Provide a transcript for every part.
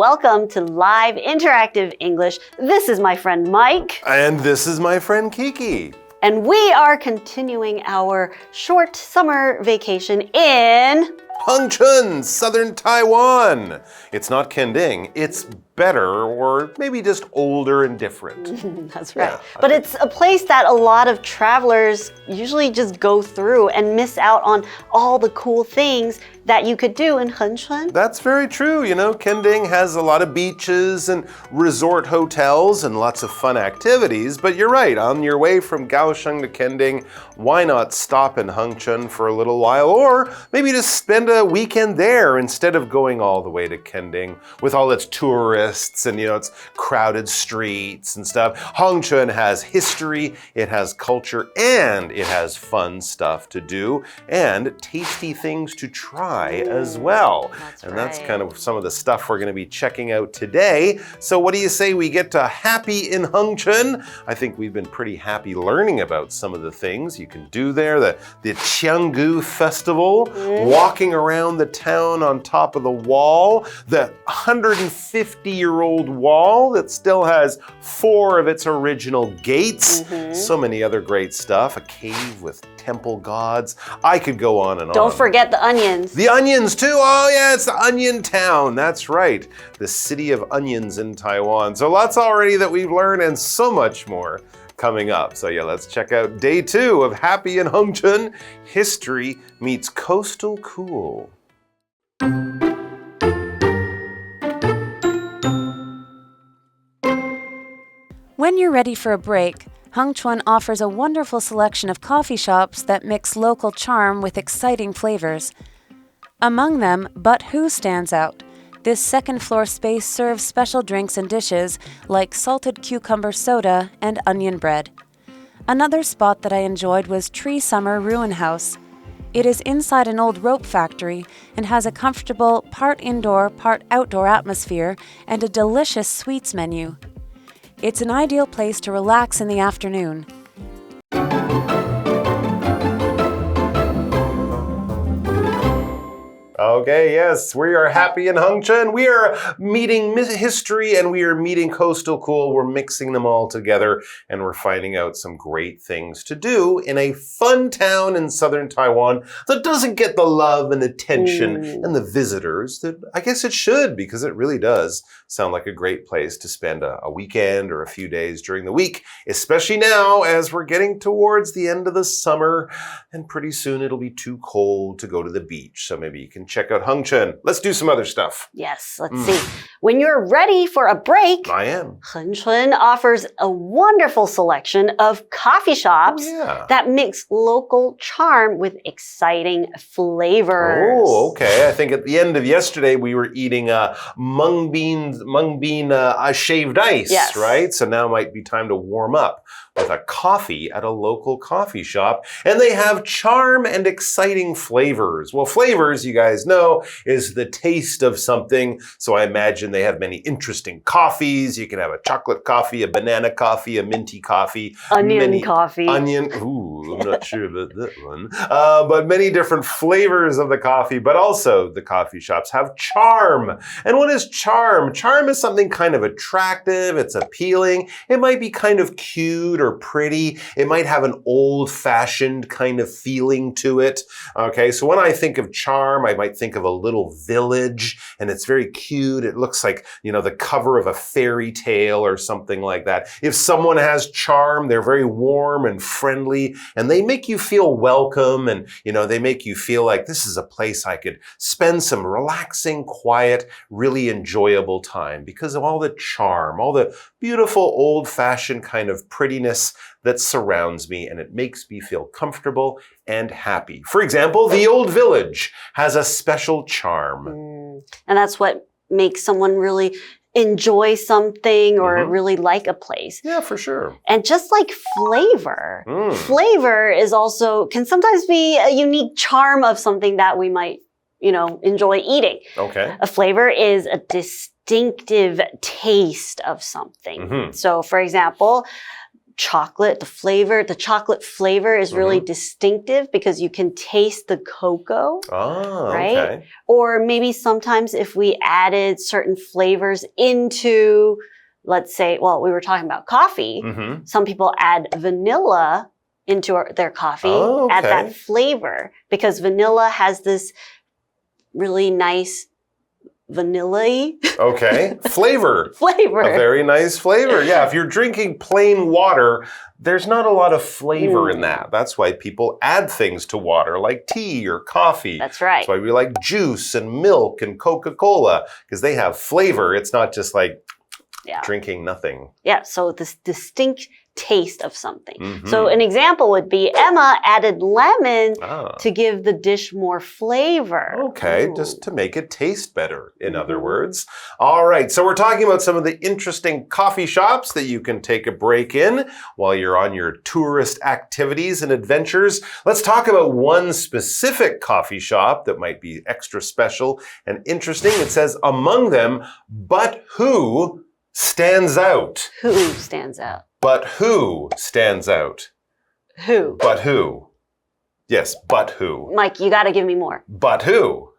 welcome to Live Interactive English. This is my friend Mike. And this is my friend Kiki. And we are continuing our short summer vacation in Hengchun, southern Taiwan. It's not Kending, it's better or maybe just older and different. That's right. Yeah, but it's a place that a lot of travelers usually just go through and miss out on all the cool things that you could do in Hengchun. That's very true. You know, Kending has a lot of beaches and resort hotels and lots of fun activities. But you're right, on your way from Kaohsiung to Kending, why not stop in Hengchun for a little while or maybe just spend a weekend there instead of going all the way to Kending with all its tourists and, you know, its crowded streets and stuff. Hengchun has history, it has culture, and it has fun stuff to do and tasty things to try as well. That's kind of some of the stuff we're going to be checking out today. So what do you say we get to happy in Hengchun? I think we've been pretty happy learning about some of the things you can do there. The Qianggu Festival, walking around the town on top of the wall, the 150-year-old wall that still has 4 of its original gates. So many other great stuff. A cave with temple gods. I could go on and on. Don't forget the onions. The onions too. Oh yeah, it's the onion town. That's right. The city of onions in Taiwan. So lots already that we've learned and so much more coming up. So yeah, let's check out day 2 of Happy in Hengchun. History meets coastal cool. When you're ready for a break, Hengchun offers a wonderful selection of coffee shops that mix local charm with exciting flavors. Among them, But Who stands out. This second-floor space serves special drinks and dishes like salted cucumber soda and onion bread. Another spot that I enjoyed was Tree Summer Ruin House. It is inside an old rope factory and has a comfortable part indoor, part outdoor atmosphere and a delicious sweets menu. It's an ideal place to relax in the afternoon. Okay, yes, we are happy in Hengchun. We are meeting history and we are meeting coastal cool. We're mixing them all together and we're finding out some great things to do in a fun town in southern Taiwan that doesn't get the love and attention and the visitors that I guess it should, because it really does sound like a great place to spend a weekend or a few days during the week, especially now as we're getting towards the end of the summer and pretty soon it'll be too cold to go to the beach. So maybe you can check out Hengchun. Let's do some other stuff. Yes, let's see. When you're ready for a break, I am. Hengchun offers a wonderful selection of coffee shops that mix local charm with exciting flavors. Oh, okay. I think at the end of yesterday we were eating mung bean shaved ice, right? So now might be time to warm up with a coffee at a local coffee shop. And they have charm and exciting flavors. Well, flavors, you guys know, is the taste of something. So I imagine they have many interesting coffees. You can have a chocolate coffee, a banana coffee, a minty coffee. Onion coffee. Ooh, I'm not sure about that one. But many different flavors of the coffee, but also the coffee shops have charm. And what is charm? Charm is something kind of attractive. It's appealing. It might be kind of cute or pretty. It might have an old-fashioned kind of feeling to it. Okay, so when I think of charm, I might think of a little village, and it's very cute. It looks like, you know, the cover of a fairy tale or something like that. If someone has charm, they're very warm and friendly, and they make you feel welcome, and, you know, they make you feel like this is a place I could spend some relaxing, quiet, really enjoyable time because of all the charm, all the beautiful old-fashioned kind of prettiness that surrounds me, and it makes me feel comfortable and happy. For example, the old village has a special charm. And that's what makes someone really enjoy something or really like a place. Yeah, for sure. And just like flavor, flavor is also, can sometimes be a unique charm of something that we might, you know, enjoy eating. Okay. A flavor is a distinctive taste of something. So for example, chocolate, the chocolate flavor is really distinctive because you can taste the cocoa, right? Okay. Or maybe sometimes if we added certain flavors into, let's say, well, we were talking about coffee. Some people add vanilla into their coffee, add that flavor because vanilla has this really nice vanilla-y flavor. A very nice flavor. Yeah, if you're drinking plain water, there's not a lot of flavor in that. That's why people add things to water like tea or coffee. That's right. That's why we like juice and milk and Coca-Cola because they have flavor. It's not just like drinking nothing. Yeah, so this distinct taste of something. So an example would be Emma added lemon to give the dish more flavor. Okay, just to make it taste better, in other words. All right, so we're talking about some of the interesting coffee shops that you can take a break in while you're on your tourist activities and adventures. Let's talk about one specific coffee shop that might be extra special and interesting. It says, among them, but who stands out? Who stands out? But who stands out? Who? But who? Yes, but who? Mike, you got to give me more. But who?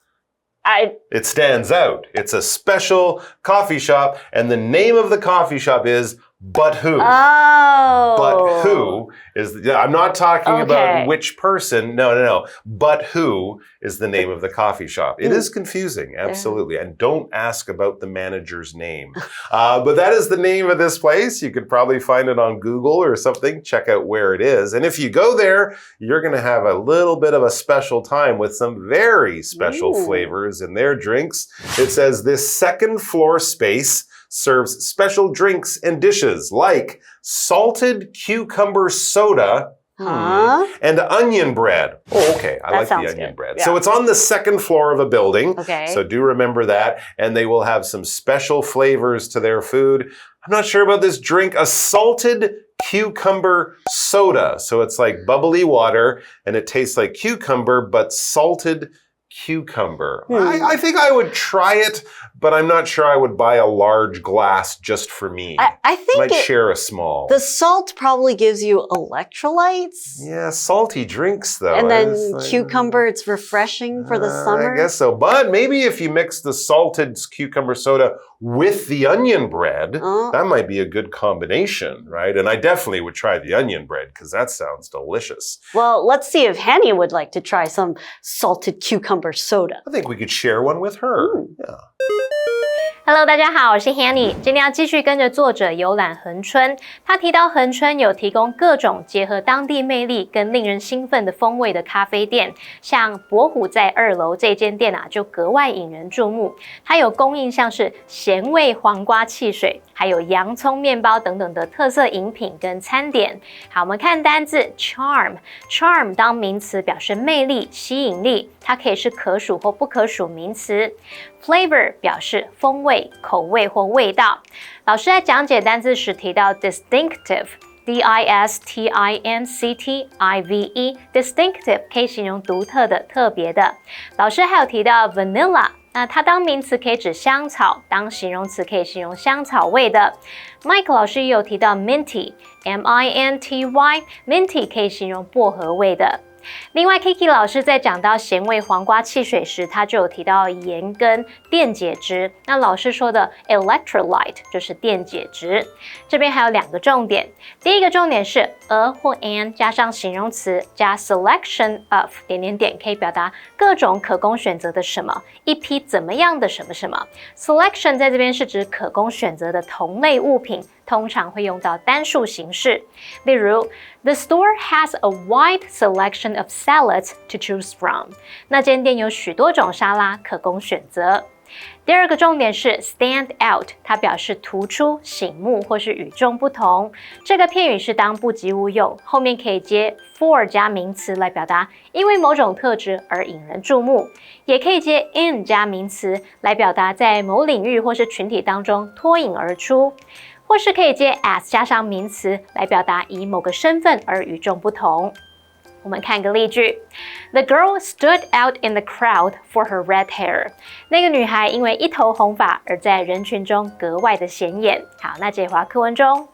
It stands out. It's a special coffee shop, and the name of the coffee shop is But Who. Oh. But who is, I'm not talking about which person. No. But who is the name of the coffee shop. It is confusing, absolutely. And don't ask about the manager's name. But that is the name of this place. You could probably find it on Google or something. Check out where it is. And if you go there, you're going to have a little bit of a special time with some very special flavors in their drinks. It says this second floor space serves special drinks and dishes like salted cucumber soda and onion bread. Oh, okay. I like the onion bread. Yeah. So it's on the second floor of a building. Okay. So do remember that. And they will have some special flavors to their food. I'm not sure about this drink, a salted cucumber soda. So it's like bubbly water and it tastes like cucumber, but salted cucumber. I think I would try it, but I'm not sure I would buy a large glass just for me. I think might share a small. The salt probably gives you electrolytes. Yeah, salty drinks though. And then cucumber, it's refreshing for the summer. I guess so. But maybe if you mix the salted cucumber soda with the onion bread, that might be a good combination, right? And I definitely would try the onion bread because that sounds delicious. Well, let's see if Henny would like to try some salted cucumber soda. I think we could share one with her. Yeah. Hello， 大家好，我是 Hanny。今天要继续跟着作者游览恒春。他提到恒春有提供各种结合当地魅力跟令人兴奋的风味的咖啡店，像博虎在2楼这间店就格外引人注目。它有供应像是咸味黄瓜汽水，还有洋葱面包等等的特色饮品跟餐点。好，我们看单字 charm 当名词表示魅力、吸引力，它可以是可数或不可数名词。Flavor 表示风味、口味或味道。老师在讲解单字时提到 distinctive。distinctive distinctive 可以形容独特的、特别的。老师还有提到 vanilla， 那它当名词可以指香草，当形容词可以形容香草味的。Mike 老师也有提到 minty minty 可以形容薄荷味的。另外 Kiki 老师在讲到咸味黄瓜汽水时，他就有提到盐跟电解质。那老师说的 electrolyte 就是电解质。这边还有2个重点。第一个重点是 a 或 an 加上形容词加 selection of 可以表达各种可供选择的什么，一批怎么样的什么什么。Selection 在这边是指可供选择的同类物品，通常会用到单数形式。例如 The store has a wide selection of salads to choose from. 那间店有许多种沙拉可供选择。第二个重点是 stand out， 它表示突出、醒目或是与众不同。这个片语是当不及物用，后面可以接 for 加名词来表达因为某种特质而引人注目，也可以接 in 加名词来表达在某领域或是群体当中脱颖而出。或是可以接 as 加上名词来表达以某个身份而与众不同。我们看个例句 The girl stood out in the crowd for her red hair. 那个女孩因为一头红发而在人群中格外的显眼。好，那接华课文中。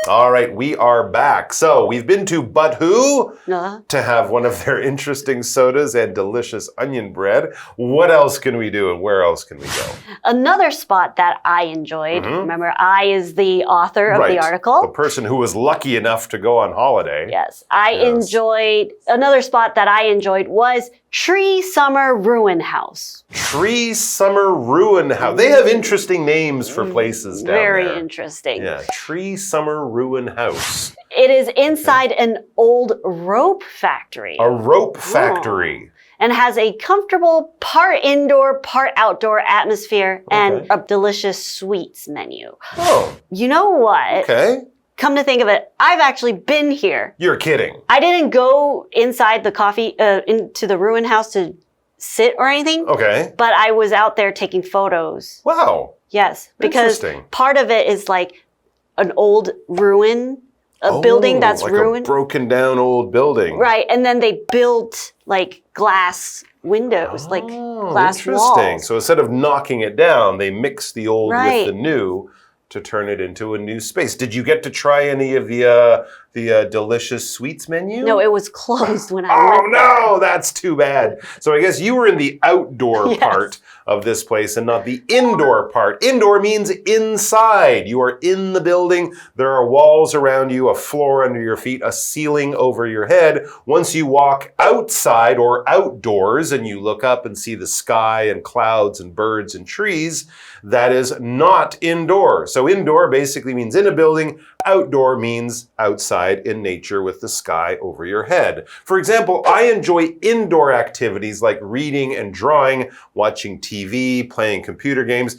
All right, we are back. So we've been to But Who Uh-huh. to have one of their interesting sodas and delicious onion bread. What else can we do and where else can we go? Another spot that I enjoyed, remember I is the author of the article. The person who was lucky enough to go on holiday. Yes, I enjoyed, another spot that I enjoyed was Tree Summer Ruin House. Tree Summer Ruin House. They have interesting names for places down there. Very interesting. Yeah, Tree Summer Ruin House. It is inside an old rope factory. A rope factory. And has a comfortable part indoor, part outdoor atmosphere and a delicious sweets menu. Oh. You know what? Okay. Come to think of it, I've actually been here. You're kidding. I didn't go inside the into the ruin house to sit or anything. Okay. But I was out there taking photos. Wow. Yes, because part of it is like an old ruin, a building that's like ruined. A broken down old building. Right, and then they built like glass windows, like glass walls. So instead of knocking it down, they mixed the old with the new to turn it into a new space. Did you get to try any of the delicious sweets menu? No, it was closed when I went there. Oh no, that's too bad. So I guess you were in the outdoor part of this place and not the indoor part. Indoor means inside. You are in the building. There are walls around you, a floor under your feet, a ceiling over your head. Once you walk outside or outdoors and you look up and see the sky and clouds and birds and trees, that is not indoor. So indoor basically means in a building. Outdoor means outside in nature with the sky over your head. For example, I enjoy indoor activities like reading and drawing, watching TV, playing computer games.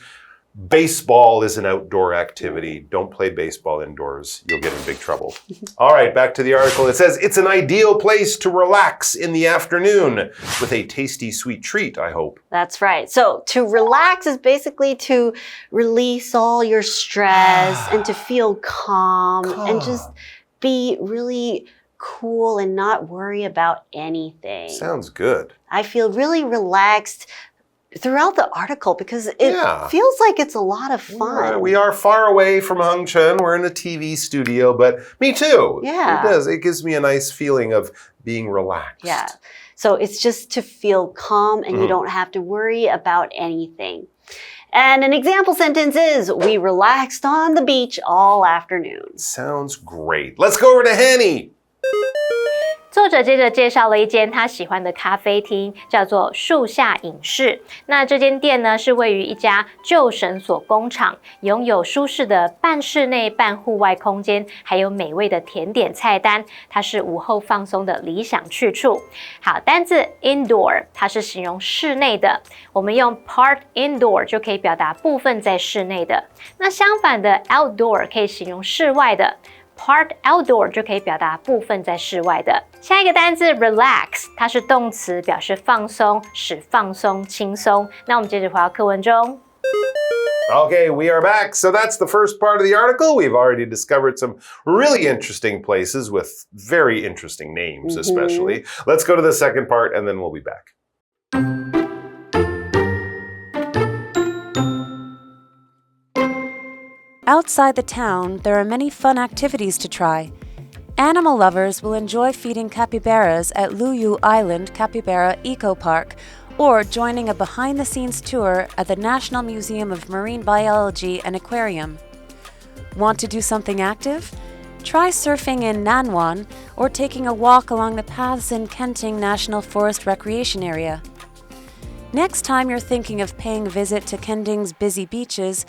Baseball is an outdoor activity. Don't play baseball indoors. You'll get in big trouble. All right, back to the article. It says, it's an ideal place to relax in the afternoon with a tasty sweet treat, I hope. That's right. So to relax is basically to release all your stress and to feel calm and just be really cool and not worry about anything. Sounds good. I feel really relaxed throughout the article because it feels like it's a lot of fun. We are far away from Hengchun. We're in a TV studio, but me too. Yeah. It does. It gives me a nice feeling of being relaxed. Yeah. So it's just to feel calm and you don't have to worry about anything. And an example sentence is, we relaxed on the beach all afternoon. Sounds great. Let's go over to Hanny. 作者接着介绍了一间他喜欢的咖啡厅，叫做树下影视。那这间店呢，是位于一家旧绳索工厂，拥有舒适的半室内半户外空间，还有美味的甜点菜单。它是午后放松的理想去处。好，单字 indoor 它是形容室内的，我们用 part indoor 就可以表达部分在室内的。那相反的 outdoor 可以形容室外的。Part outdoor 就可以表达部分在室外的。下一个单字 relax， 它是动词，表示放松，使放松、轻松。那我们接着回到课文中。Okay, we are back. So that's the first part of the article. We've already discovered some really interesting places with very interesting names, especially. Let's go to the second part and then we'll be back. Outside the town, there are many fun activities to try. Animal lovers will enjoy feeding capybaras at Luyu Island Capybara Eco Park or joining a behind-the-scenes tour at the National Museum of Marine Biology and Aquarium. Want to do something active? Try surfing in Nanwan or taking a walk along the paths in Kenting National Forest Recreation Area. Next time you're thinking of paying a visit to Kenting's busy beaches,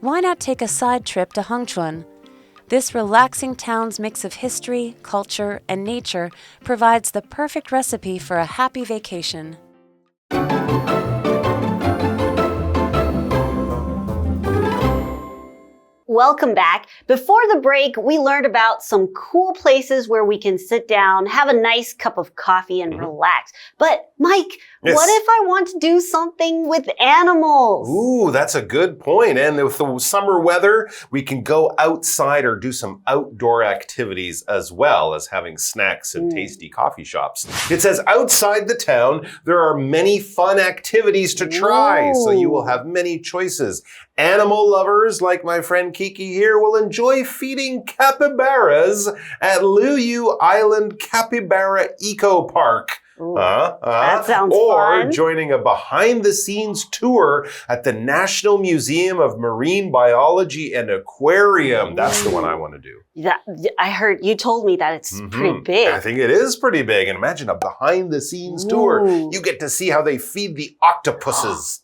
why not take a side trip to Hengchun? This relaxing town's mix of history, culture, and nature provides the perfect recipe for a happy vacation. Welcome back. Before the break, we learned about some cool places where we can sit down, have a nice cup of coffee, and relax. But, Mike, what if I want to do something with animals? Ooh, that's a good point. And with the summer weather, we can go outside or do some outdoor activities as well as having snacks and tasty coffee shops. It says outside the town, there are many fun activities to try. So you will have many choices. Animal lovers like my friend Kiki Kiki here will enjoy feeding capybaras at Liuyu Island Capybara Eco Park. That sounds or fun. joining a behind-the-scenes tour at the National Museum of Marine Biology and Aquarium. That's the one I want to do. Yeah, I heard you told me that it's pretty big. I think it is pretty big. And imagine a behind-the-scenes tour. You get to see how they feed the octopuses.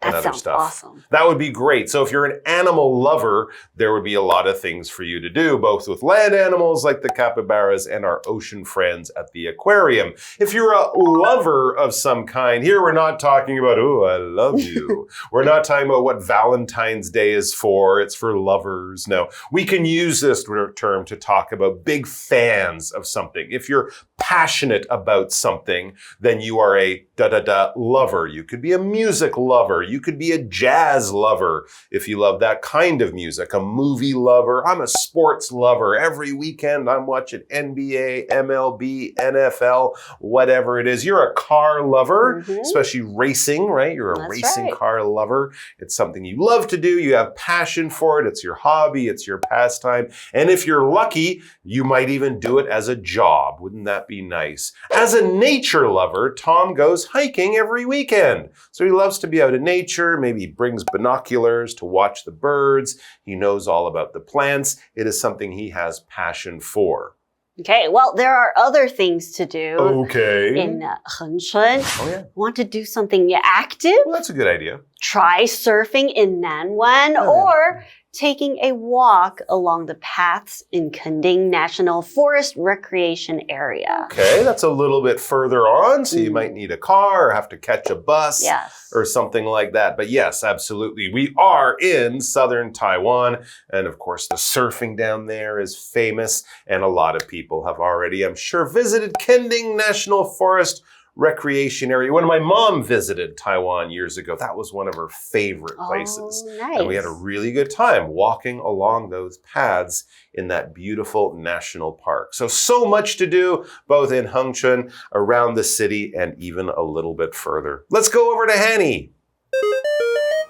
And That other sounds stuff. awesome. That would be great. So if you're an animal lover, there would be a lot of things for you to do, both with land animals like the capybaras and our ocean friends at the aquarium. If you're a lover of some kind, here we're not talking about, oh, I love you. We're not talking about what Valentine's Day is for. It's for lovers. No, we can use this term to talk about big fans of something. If you're passionate about something, then you are a da-da-da lover. You could be a music lover. You could be a jazz lover if you love that kind of music. A movie lover. I'm a sports lover. Every weekend I'm watching NBA, MLB, NFL, whatever it is. You're a car lover, especially racing, right? You're a racing car lover. It's something you love to do. You have passion for it. It's your hobby. It's your pastime. And if you're lucky, you might even do it as a job. Wouldn't that be nice? As a nature lover, Tom goes hiking every weekend. So he loves to be out in nature. Maybe he brings binoculars to watch the birds. He knows all about the plants. It is something he has passion for. Okay, well, there are other things to do in Hengchun. Oh, yeah. Want to do something active? Well, that's a good idea. Try surfing in Nanwan or taking a walk along the paths in Kending National Forest Recreation Area. Okay, that's a little bit further on, so you might need a car or have to catch a bus or something like that. But yes, absolutely. We are in southern Taiwan, and of course the surfing down there is famous, and a lot of people have already, I'm sure, visited Kending National Forest Recreation area. When my mom visited Taiwan years ago, that was one of her favorite places. Oh, nice. And we had a really good time walking along those paths in that beautiful national park. So much to do, both in Hengchun, around the city, and even a little bit further. Let's go over to Hanny.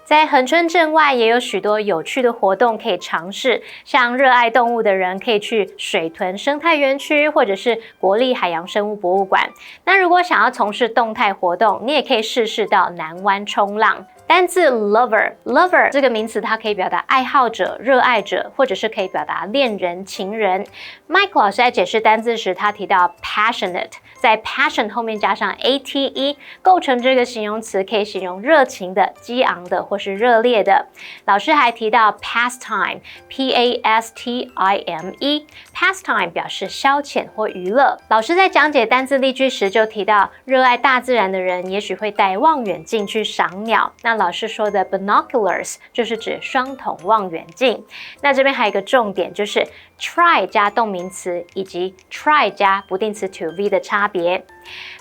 在恒春镇外也有许多有趣的活动可以尝试，像热爱动物的人可以去水豚生态园区或者是国立海洋生物博物馆。那如果想要从事动态活动，你也可以试试到南湾冲浪。单字 lover 这个名词它可以表达爱好者、热爱者，或者是可以表达恋人、情人。Mike 老师在解释单字时，他提到 passionate， 在 passion 后面加上 ate， 构成这个形容词，可以形容热情的、激昂的或是热烈的。老师还提到 pastime， pastime 表示消遣或娱乐。老师在讲解单字例句时就提到，热爱大自然的人也许会带望远镜去赏鸟。那老师说的 binoculars 就是指双筒望远镜。那这边还有一个重点，就是 try 加动名词以及 try 加不定词 to v 的差别。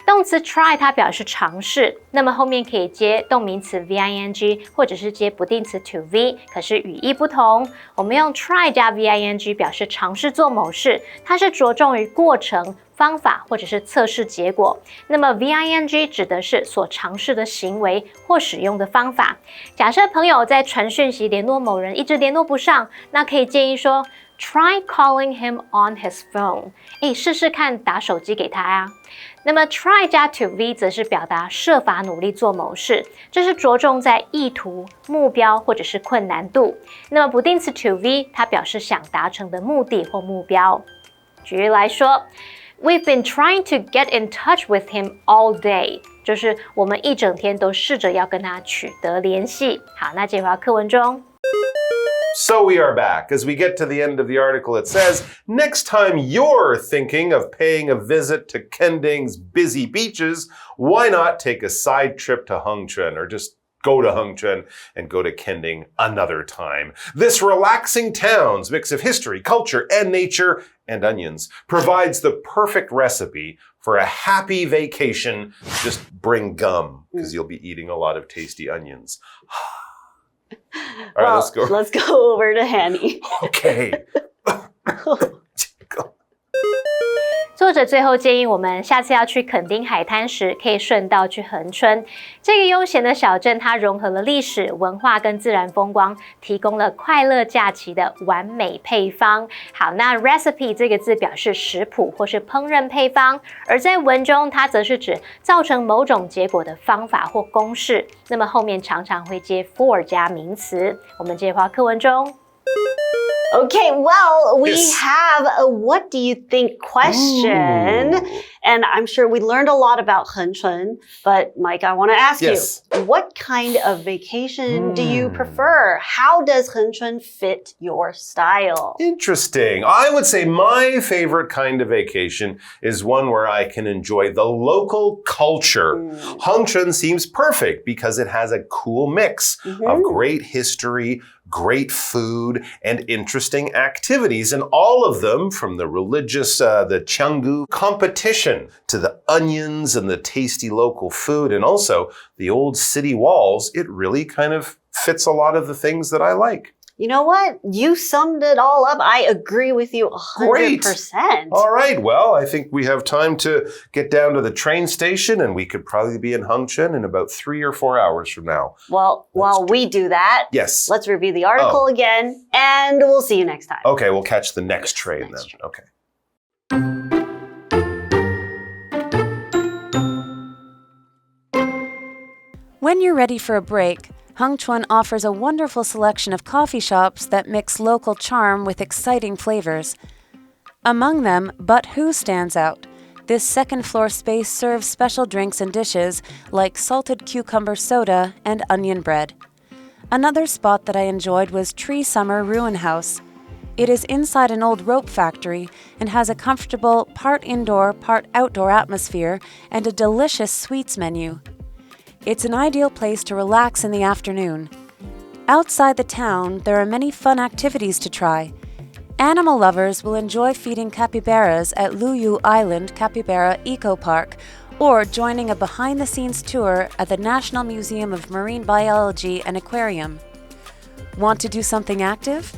动词 try 它表示尝试，那么后面可以接动名词 VING 或者是接不定词 to v， 可是语义不同。我们用 try 加 VING 表示尝试做某事，它是着重于过程、方法或者是测试结果。那么 VING 指的是所尝试的行为或使用的方法。假设朋友在传讯息联络某人一直联络不上，那可以建议说 Try calling him on his phone。试试看打手机给他啊。那么 try 加 to v 则是表达设法努力做某事，这是着重在意图、目标或者是困难度。那么不定词 to v 它表示想达成的目的或目标。举例来说 We've been trying to get in touch with him all day， 就是我们一整天都试着要跟他取得联系。好，那接回到课文中。So we are back. As we get to the end of the article, it says, next time you're thinking of paying a visit to Kending's busy beaches, why not take a side trip to Hengchun, or just go to Hengchun and go to Kending another time. This relaxing town's mix of history, culture, and nature, and onions provides the perfect recipe for a happy vacation. Just bring gum, because you'll be eating a lot of tasty onions. All right, let's go. Let's go over to Hanny. Okay. Go. 作者最后建议我们下次要去垦丁海滩时，可以顺道去恒春。这个悠闲的小镇，它融合了历史、文化跟自然风光，提供了快乐假期的完美配方。好，那 recipe 这个字表示食谱或是烹饪配方，而在文中它则是指造成某种结果的方法或公式。那么后面常常会接 for 加名词。我们接话课文中。Okay, well, we Yes. have a what do you think question. Ooh. And I'm sure we learned a lot about Hengchun, but Mike, I want to ask Yes. you, what kind of vacation do you prefer? How does Hengchun fit your style? Interesting. I would say my favorite kind of vacation is one where I can enjoy the local culture. Hengchun seems perfect because it has a cool mix of great history, great food, and interesting activities. And all of them, from the religious, the Qianggu competition, to the onions and the tasty local food, and also the old city walls, it really kind of fits a lot of the things that I like. You know what? You summed it all up. I agree with you 100%. Great. All right. Well, I think we have time to get down to the train station, and we could probably be in Hengchun in about 3 or 4 hours from now. Well, while we do that, Yes. let's review the article again, and we'll see you next time. Okay, we'll catch the next train then. Okay. When you're ready for a break, Hengchun offers a wonderful selection of coffee shops that mix local charm with exciting flavors. Among them, But Who stands out. This second-floor space serves special drinks and dishes like salted cucumber soda and onion bread. Another spot that I enjoyed was Tree Summer Ruin House. It is inside an old rope factory and has a comfortable part indoor, part outdoor atmosphere and a delicious sweets menu. It's an ideal place to relax in the afternoon. Outside the town, there are many fun activities to try. Animal lovers will enjoy feeding capybaras at Luyu Island Capybara Eco Park or joining a behind-the-scenes tour at the National Museum of Marine Biology and Aquarium. Want to do something active?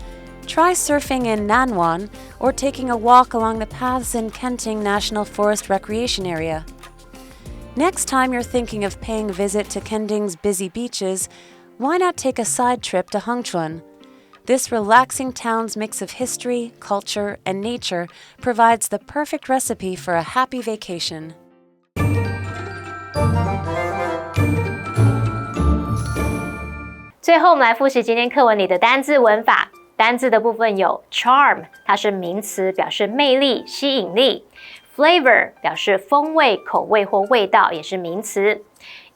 Try surfing in Nanwan or taking a walk along the paths in Kenting National Forest Recreation Area. Next time you're thinking of paying a visit to Kending's busy beaches, why not take a side trip to Hengchun? This relaxing town's mix of history, culture, and nature provides the perfect recipe for a happy vacation. 最后，我们来复习今天课文里的单字文法。单字的部分有 charm， 它是名词，表示魅力、吸引力。Flavor 表示风味、口味或味道，也是名词。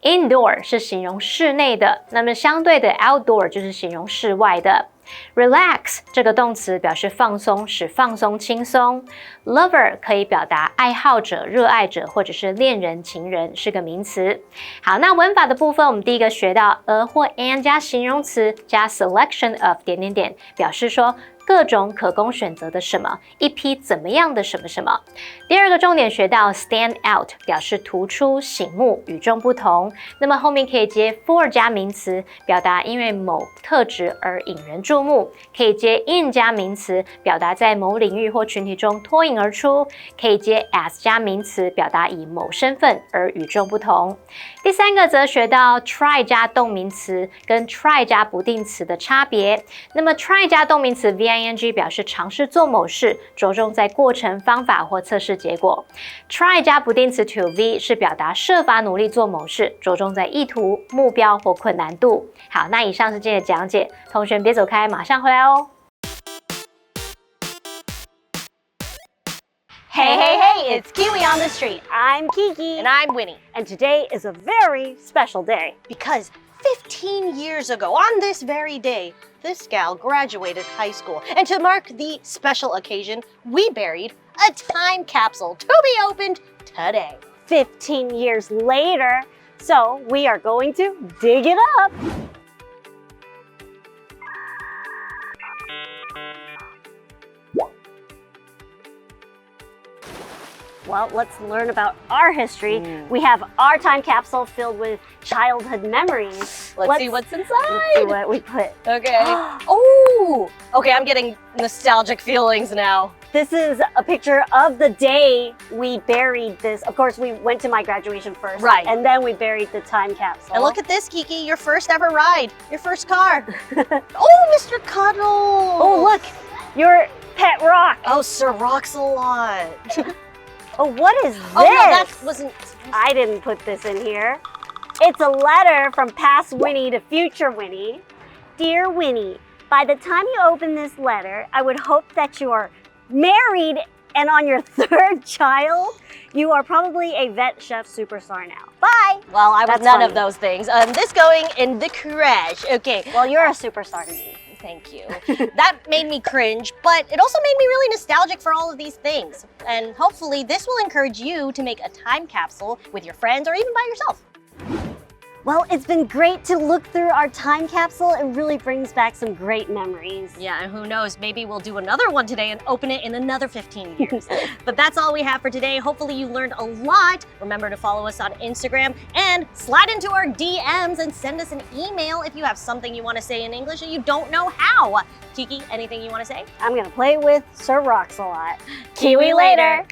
Indoor 是形容室内的，那么相对的 outdoor 就是形容室外的。Relax 这个动词表示放松，使放松轻松。Lover 可以表达爱好者、热爱者或者是恋人、情人，是个名词。好，那文法的部分，我们第一个学到 a 或 and 加形容词加 selection of 表示说各种可供选择的什么，一批怎么样的什么什么。第二个重点学到 stand out 表示突出、醒目、与众不同。那么后面可以接 for 加名词，表达因为某特质而引人注目。可以接 in 加名词，表达在某领域或群体中脱颖而出。可以接 as 加名词，表达以某身份而与众不同。第三个则学到 try 加动名词跟 try 加不定词的差别。那么 try 加动名词 VING 表示尝试做某事，着重在过程、方法或测试结果。try 加不定词 to V 是表达设法努力做某事，着重在意图、目标或困难度。好，那以上是今天的讲解，同学们别走开，马上回来哦。Hey, hey, hey, it's Kiwi on the street. I'm Kiki. And I'm Winnie. And today is a very special day. Because 15 years ago, on this very day, this gal graduated high school. And to mark the special occasion, we buried a time capsule to be opened today. 15 years later, so we are going to dig it up. Well, let's learn about our history. We have our time capsule filled with childhood memories. Let's see what's inside. Let's see what we put. Okay. Oh, okay, I'm getting nostalgic feelings now. This is a picture of the day we buried this. Of course, we went to my graduation first. Right. And then we buried the time capsule. And look at this, Kiki, your first ever ride, your first car. Oh, Mr. Cuddle. Oh, look, your pet rock. Oh, Sir Rocks-a-Lot. Oh, what is this? Oh, no, that wasn't... I didn't put this in here. It's a letter from past Winnie to future Winnie. Dear Winnie, by the time you open this letter, I would hope that you are married and on your third child. You are probably a vet chef superstar now. Bye. Well, I was That's none funny. of those things. This going in the trash. Okay. Well, you're a superstar to me. Thank you. That made me cringe, but it also made me really nostalgic for all of these things. And hopefully this will encourage you to make a time capsule with your friends or even by yourself. Well, it's been great to look through our time capsule. It really brings back some great memories. Yeah, and who knows, maybe we'll do another one today and open it in another 15 years. But that's all we have for today. Hopefully you learned a lot. Remember to follow us on Instagram and slide into our DMs and send us an email if you have something you want to say in English and you don't know how. Kiki, anything you want to say? I'm gonna play with Sir Rocks-a-Lot. Kiwi later.